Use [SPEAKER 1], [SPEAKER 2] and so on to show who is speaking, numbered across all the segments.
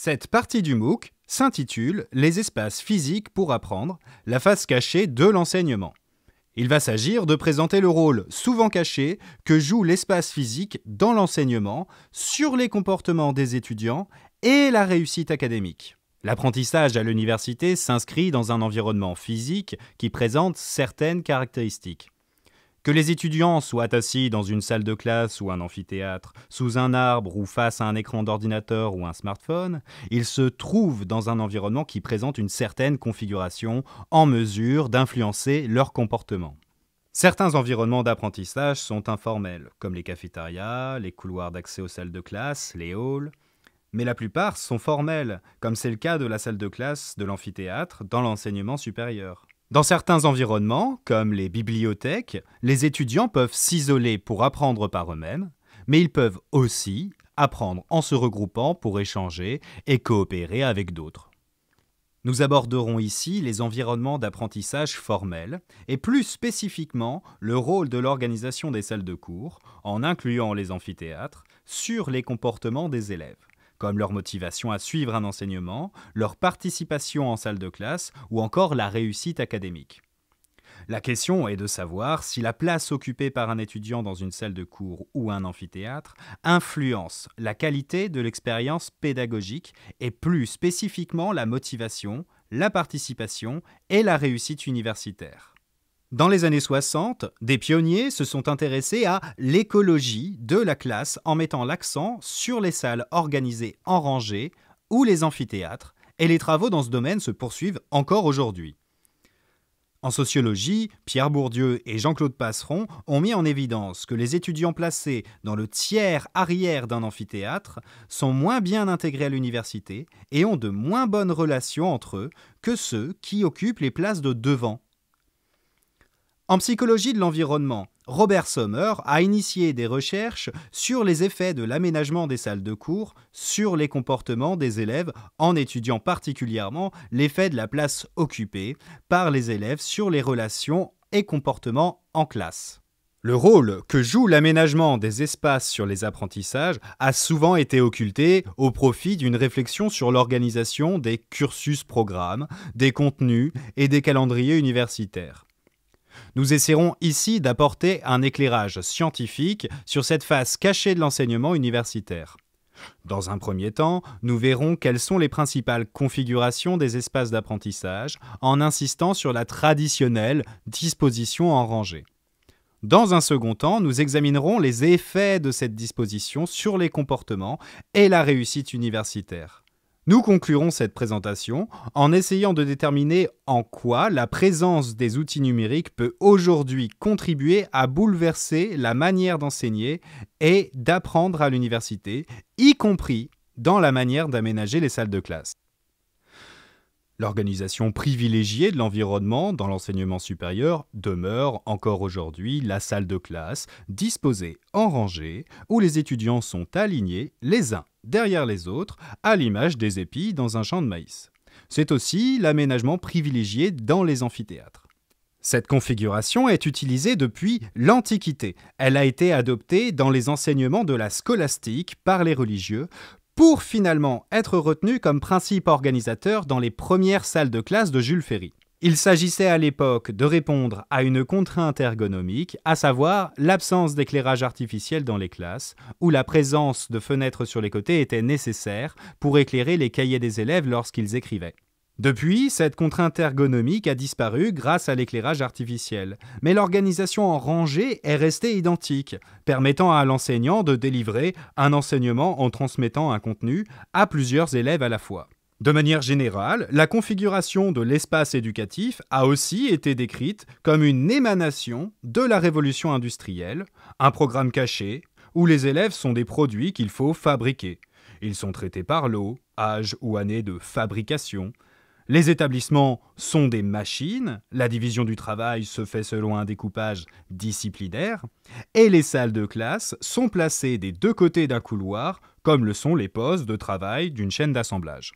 [SPEAKER 1] Cette partie du MOOC s'intitule « Les espaces physiques pour apprendre, la face cachée de l'enseignement ». Il va s'agir de présenter le rôle souvent caché que joue l'espace physique dans l'enseignement sur les comportements des étudiants et la réussite académique. L'apprentissage à l'université s'inscrit dans un environnement physique qui présente certaines caractéristiques. Que les étudiants soient assis dans une salle de classe ou un amphithéâtre, sous un arbre ou face à un écran d'ordinateur ou un smartphone, ils se trouvent dans un environnement qui présente une certaine configuration en mesure d'influencer leur comportement. Certains environnements d'apprentissage sont informels, comme les cafétérias, les couloirs d'accès aux salles de classe, les halls. Mais la plupart sont formels, comme c'est le cas de la salle de classe de l'amphithéâtre dans l'enseignement supérieur. Dans certains environnements, comme les bibliothèques, les étudiants peuvent s'isoler pour apprendre par eux-mêmes, mais ils peuvent aussi apprendre en se regroupant pour échanger et coopérer avec d'autres. Nous aborderons ici les environnements d'apprentissage formels et plus spécifiquement le rôle de l'organisation des salles de cours, en incluant les amphithéâtres, sur les comportements des élèves, comme leur motivation à suivre un enseignement, leur participation en salle de classe ou encore la réussite académique. La question est de savoir si la place occupée par un étudiant dans une salle de cours ou un amphithéâtre influence la qualité de l'expérience pédagogique et plus spécifiquement la motivation, la participation et la réussite universitaire. Dans les années 60, des pionniers se sont intéressés à l'écologie de la classe en mettant l'accent sur les salles organisées en rangées ou les amphithéâtres, et les travaux dans ce domaine se poursuivent encore aujourd'hui. En sociologie, Pierre Bourdieu et Jean-Claude Passeron ont mis en évidence que les étudiants placés dans le tiers arrière d'un amphithéâtre sont moins bien intégrés à l'université et ont de moins bonnes relations entre eux que ceux qui occupent les places de devant. En psychologie de l'environnement, Robert Sommer a initié des recherches sur les effets de l'aménagement des salles de cours sur les comportements des élèves en étudiant particulièrement l'effet de la place occupée par les élèves sur les relations et comportements en classe. Le rôle que joue l'aménagement des espaces sur les apprentissages a souvent été occulté au profit d'une réflexion sur l'organisation des cursus-programmes, des contenus et des calendriers universitaires. Nous essaierons ici d'apporter un éclairage scientifique sur cette face cachée de l'enseignement universitaire. Dans un premier temps, nous verrons quelles sont les principales configurations des espaces d'apprentissage en insistant sur la traditionnelle disposition en rangée. Dans un second temps, nous examinerons les effets de cette disposition sur les comportements et la réussite universitaire. Nous conclurons cette présentation en essayant de déterminer en quoi la présence des outils numériques peut aujourd'hui contribuer à bouleverser la manière d'enseigner et d'apprendre à l'université, y compris dans la manière d'aménager les salles de classe. L'organisation privilégiée de l'environnement dans l'enseignement supérieur demeure encore aujourd'hui la salle de classe disposée en rangée où les étudiants sont alignés les uns derrière les autres à l'image des épis dans un champ de maïs. C'est aussi l'aménagement privilégié dans les amphithéâtres. Cette configuration est utilisée depuis l'Antiquité. Elle a été adoptée dans les enseignements de la scolastique par les religieux pour finalement être retenu comme principe organisateur dans les premières salles de classe de Jules Ferry. Il s'agissait à l'époque de répondre à une contrainte ergonomique, à savoir l'absence d'éclairage artificiel dans les classes, où la présence de fenêtres sur les côtés était nécessaire pour éclairer les cahiers des élèves lorsqu'ils écrivaient. Depuis, cette contrainte ergonomique a disparu grâce à l'éclairage artificiel, mais l'organisation en rangée est restée identique, permettant à l'enseignant de délivrer un enseignement en transmettant un contenu à plusieurs élèves à la fois. De manière générale, la configuration de l'espace éducatif a aussi été décrite comme une émanation de la révolution industrielle, un programme caché où les élèves sont des produits qu'il faut fabriquer. Ils sont traités par lot, âge ou année de fabrication. Les établissements sont des machines, la division du travail se fait selon un découpage disciplinaire, et les salles de classe sont placées des deux côtés d'un couloir, comme le sont les postes de travail d'une chaîne d'assemblage.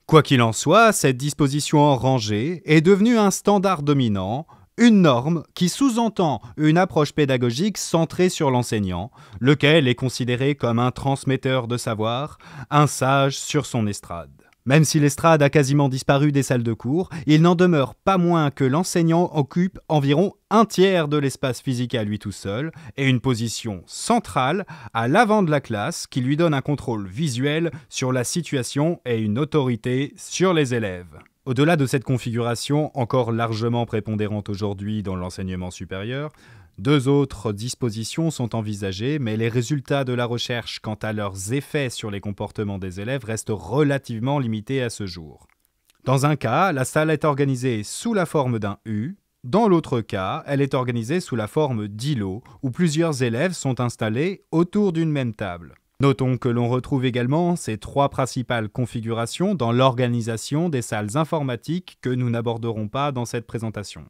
[SPEAKER 1] Quoi qu'il en soit, cette disposition en rangée est devenue un standard dominant Une norme qui sous-entend une approche pédagogique centrée sur l'enseignant, lequel est considéré comme un transmetteur de savoir, un sage sur son estrade. Même si l'estrade a quasiment disparu des salles de cours, il n'en demeure pas moins que l'enseignant occupe environ un tiers de l'espace physique à lui tout seul et une position centrale à l'avant de la classe qui lui donne un contrôle visuel sur la situation et une autorité sur les élèves. Au-delà de cette configuration, encore largement prépondérante aujourd'hui dans l'enseignement supérieur, deux autres dispositions sont envisagées, mais les résultats de la recherche quant à leurs effets sur les comportements des élèves restent relativement limités à ce jour. Dans un cas, la salle est organisée sous la forme d'un U. Dans l'autre cas, elle est organisée sous la forme d'îlots, où plusieurs élèves sont installés autour d'une même table. Notons que l'on retrouve également ces trois principales configurations dans l'organisation des salles informatiques que nous n'aborderons pas dans cette présentation.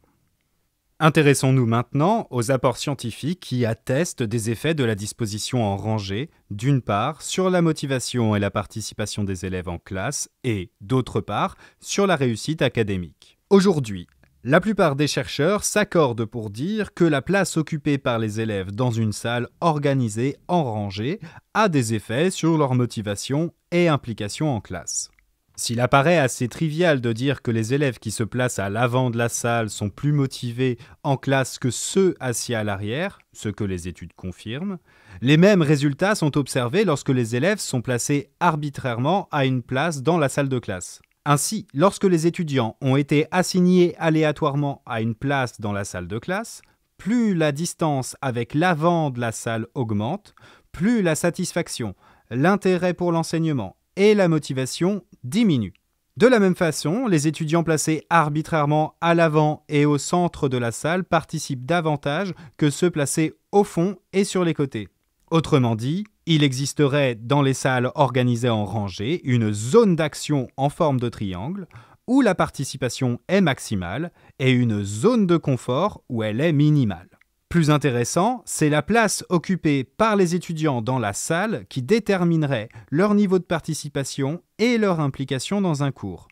[SPEAKER 1] Intéressons-nous maintenant aux apports scientifiques qui attestent des effets de la disposition en rangée, d'une part sur la motivation et la participation des élèves en classe et, d'autre part, sur la réussite académique. Aujourd'hui, la plupart des chercheurs s'accordent pour dire que la place occupée par les élèves dans une salle organisée en rangée a des effets sur leur motivation et implication en classe. S'il apparaît assez trivial de dire que les élèves qui se placent à l'avant de la salle sont plus motivés en classe que ceux assis à l'arrière, ce que les études confirment, les mêmes résultats sont observés lorsque les élèves sont placés arbitrairement à une place dans la salle de classe. Ainsi, lorsque les étudiants ont été assignés aléatoirement à une place dans la salle de classe, plus la distance avec l'avant de la salle augmente, plus la satisfaction, l'intérêt pour l'enseignement et la motivation diminuent. De la même façon, les étudiants placés arbitrairement à l'avant et au centre de la salle participent davantage que ceux placés au fond et sur les côtés. Autrement dit, il existerait dans les salles organisées en rangée une zone d'action en forme de triangle où la participation est maximale et une zone de confort où elle est minimale. Plus intéressant, c'est la place occupée par les étudiants dans la salle qui déterminerait leur niveau de participation et leur implication dans un cours.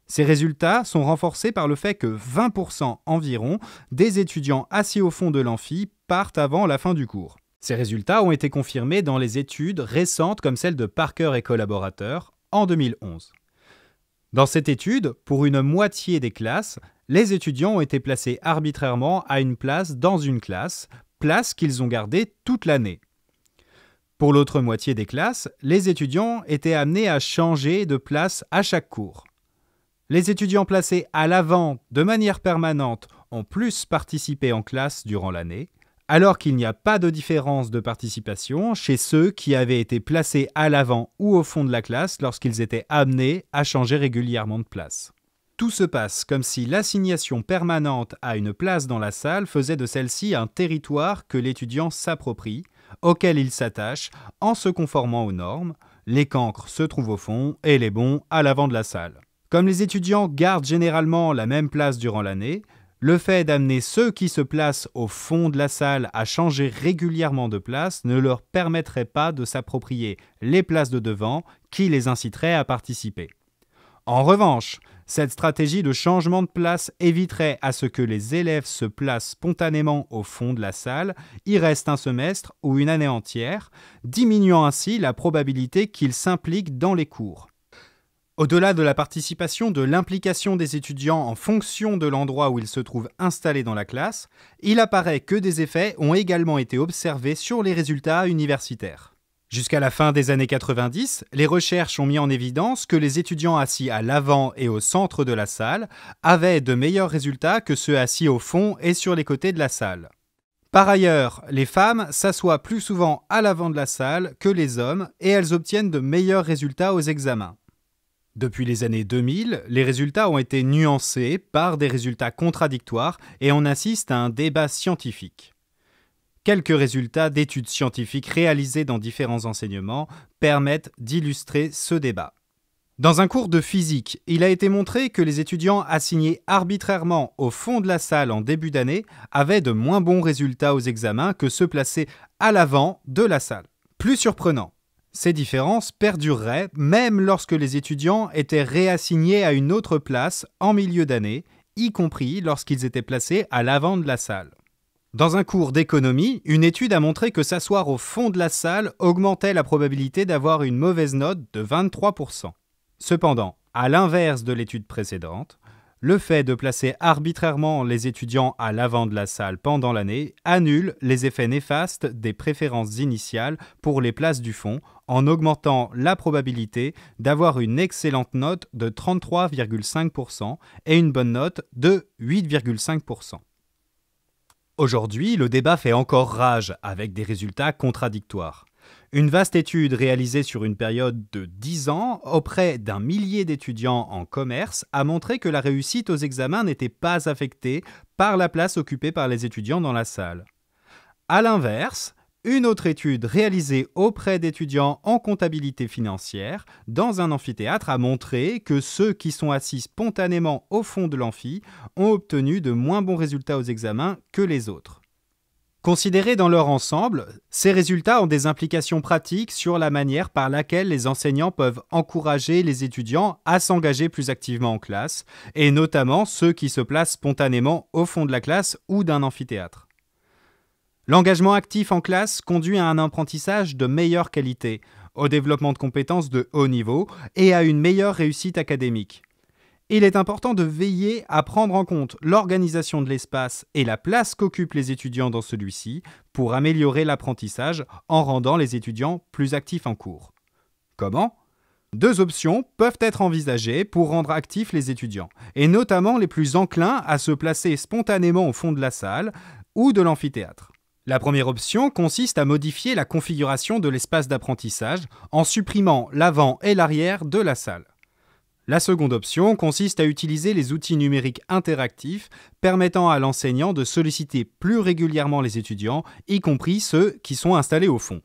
[SPEAKER 1] Ces résultats sont renforcés par le fait que 20% environ des étudiants assis au fond de l'amphi partent avant la fin du cours. Ces résultats ont été confirmés dans les études récentes comme celle de Parker et collaborateurs en 2011. Dans cette étude, pour une moitié des classes, les étudiants ont été placés arbitrairement à une place dans une classe, place qu'ils ont gardée toute l'année. Pour l'autre moitié des classes, les étudiants étaient amenés à changer de place à chaque cours. Les étudiants placés à l'avant de manière permanente ont plus participé en classe durant l'année, alors qu'il n'y a pas de différence de participation chez ceux qui avaient été placés à l'avant ou au fond de la classe lorsqu'ils étaient amenés à changer régulièrement de place. Tout se passe comme si l'assignation permanente à une place dans la salle faisait de celle-ci un territoire que l'étudiant s'approprie, auquel il s'attache en se conformant aux normes. Les cancres se trouvent au fond et les bons à l'avant de la salle. Comme les étudiants gardent généralement la même place durant l'année, le fait d'amener ceux qui se placent au fond de la salle à changer régulièrement de place ne leur permettrait pas de s'approprier les places de devant qui les inciteraient à participer. En revanche, cette stratégie de changement de place éviterait à ce que les élèves se placent spontanément au fond de la salle, y restent un semestre ou une année entière, diminuant ainsi la probabilité qu'ils s'impliquent dans les cours. Au-delà de la participation de l'implication des étudiants en fonction de l'endroit où ils se trouvent installés dans la classe, il apparaît que des effets ont également été observés sur les résultats universitaires. Jusqu'à la fin des années 90, les recherches ont mis en évidence que les étudiants assis à l'avant et au centre de la salle avaient de meilleurs résultats que ceux assis au fond et sur les côtés de la salle. Par ailleurs, les femmes s'assoient plus souvent à l'avant de la salle que les hommes et elles obtiennent de meilleurs résultats aux examens. Depuis les années 2000, les résultats ont été nuancés par des résultats contradictoires et on assiste à un débat scientifique. Quelques résultats d'études scientifiques réalisées dans différents enseignements permettent d'illustrer ce débat. Dans un cours de physique, il a été montré que les étudiants assignés arbitrairement au fond de la salle en début d'année avaient de moins bons résultats aux examens que ceux placés à l'avant de la salle. Plus surprenant, ces différences perdureraient même lorsque les étudiants étaient réassignés à une autre place en milieu d'année y compris lorsqu'ils étaient placés à l'avant de la salle. Dans un cours d'économie, une étude a montré que s'asseoir au fond de la salle augmentait la probabilité d'avoir une mauvaise note de 23%. Cependant, à l'inverse de l'étude précédente, le fait de placer arbitrairement les étudiants à l'avant de la salle pendant l'année annule les effets néfastes des préférences initiales pour les places du fond en augmentant la probabilité d'avoir une excellente note de 33,5% et une bonne note de 8,5%. Aujourd'hui, le débat fait encore rage avec des résultats contradictoires. Une vaste étude réalisée sur une période de 10 ans auprès d'un millier d'étudiants en commerce a montré que la réussite aux examens n'était pas affectée par la place occupée par les étudiants dans la salle. À l'inverse, une autre étude réalisée auprès d'étudiants en comptabilité financière dans un amphithéâtre a montré que ceux qui sont assis spontanément au fond de l'amphi ont obtenu de moins bons résultats aux examens que les autres. Considérés dans leur ensemble, ces résultats ont des implications pratiques sur la manière par laquelle les enseignants peuvent encourager les étudiants à s'engager plus activement en classe, et notamment ceux qui se placent spontanément au fond de la classe ou d'un amphithéâtre. L'engagement actif en classe conduit à un apprentissage de meilleure qualité, au développement de compétences de haut niveau et à une meilleure réussite académique. Il est important de veiller à prendre en compte l'organisation de l'espace et la place qu'occupent les étudiants dans celui-ci pour améliorer l'apprentissage en rendant les étudiants plus actifs en cours. Comment ? 2 options peuvent être envisagées pour rendre actifs les étudiants, et notamment les plus enclins à se placer spontanément au fond de la salle ou de l'amphithéâtre. La première option consiste à modifier la configuration de l'espace d'apprentissage en supprimant l'avant et l'arrière de la salle. La seconde option consiste à utiliser les outils numériques interactifs permettant à l'enseignant de solliciter plus régulièrement les étudiants, y compris ceux qui sont installés au fond.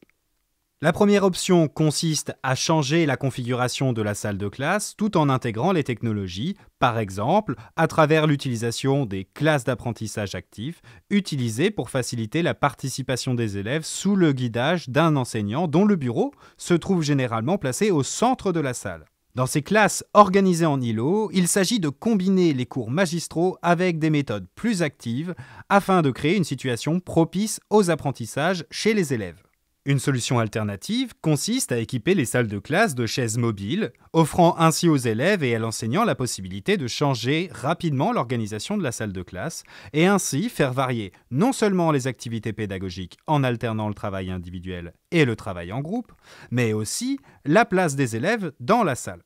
[SPEAKER 1] La première option consiste à changer la configuration de la salle de classe tout en intégrant les technologies, par exemple à travers l'utilisation des classes d'apprentissage actifs utilisées pour faciliter la participation des élèves sous le guidage d'un enseignant dont le bureau se trouve généralement placé au centre de la salle. Dans ces classes organisées en îlots, il s'agit de combiner les cours magistraux avec des méthodes plus actives afin de créer une situation propice aux apprentissages chez les élèves. Une solution alternative consiste à équiper les salles de classe de chaises mobiles, offrant ainsi aux élèves et à l'enseignant la possibilité de changer rapidement l'organisation de la salle de classe et ainsi faire varier non seulement les activités pédagogiques en alternant le travail individuel et le travail en groupe, mais aussi la place des élèves dans la salle.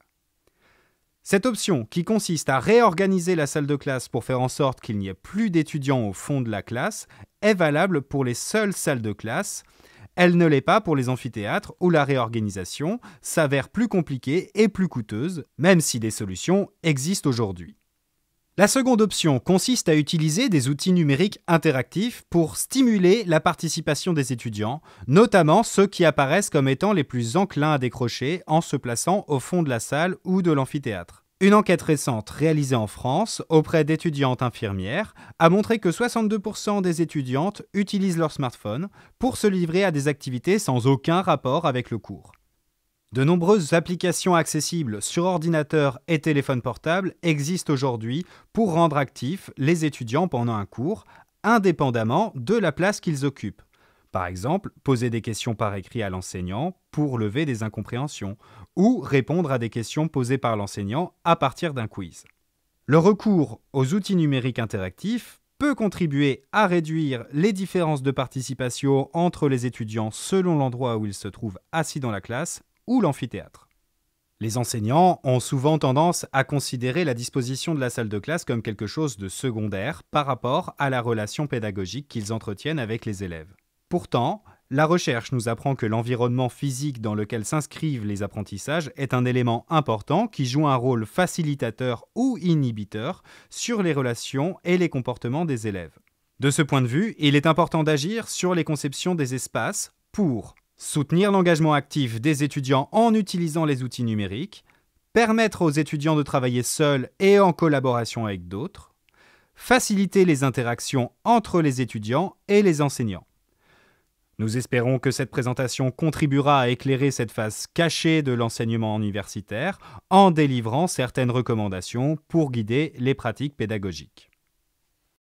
[SPEAKER 1] Cette option, qui consiste à réorganiser la salle de classe pour faire en sorte qu'il n'y ait plus d'étudiants au fond de la classe, est valable pour les seules salles de classe. Elle ne l'est pas pour les amphithéâtres où la réorganisation s'avère plus compliquée et plus coûteuse, même si des solutions existent aujourd'hui. La seconde option consiste à utiliser des outils numériques interactifs pour stimuler la participation des étudiants, notamment ceux qui apparaissent comme étant les plus enclins à décrocher en se plaçant au fond de la salle ou de l'amphithéâtre. Une enquête récente réalisée en France auprès d'étudiantes infirmières a montré que 62% des étudiantes utilisent leur smartphone pour se livrer à des activités sans aucun rapport avec le cours. De nombreuses applications accessibles sur ordinateur et téléphone portable existent aujourd'hui pour rendre actifs les étudiants pendant un cours, indépendamment de la place qu'ils occupent. Par exemple, poser des questions par écrit à l'enseignant pour lever des incompréhensions ou répondre à des questions posées par l'enseignant à partir d'un quiz. Le recours aux outils numériques interactifs peut contribuer à réduire les différences de participation entre les étudiants selon l'endroit où ils se trouvent assis dans la classe ou l'amphithéâtre. Les enseignants ont souvent tendance à considérer la disposition de la salle de classe comme quelque chose de secondaire par rapport à la relation pédagogique qu'ils entretiennent avec les élèves. Pourtant, la recherche nous apprend que l'environnement physique dans lequel s'inscrivent les apprentissages est un élément important qui joue un rôle facilitateur ou inhibiteur sur les relations et les comportements des élèves. De ce point de vue, il est important d'agir sur les conceptions des espaces pour soutenir l'engagement actif des étudiants en utilisant les outils numériques, permettre aux étudiants de travailler seuls et en collaboration avec d'autres, faciliter les interactions entre les étudiants et les enseignants. Nous espérons que cette présentation contribuera à éclairer cette phase cachée de l'enseignement universitaire en délivrant certaines recommandations pour guider les pratiques pédagogiques.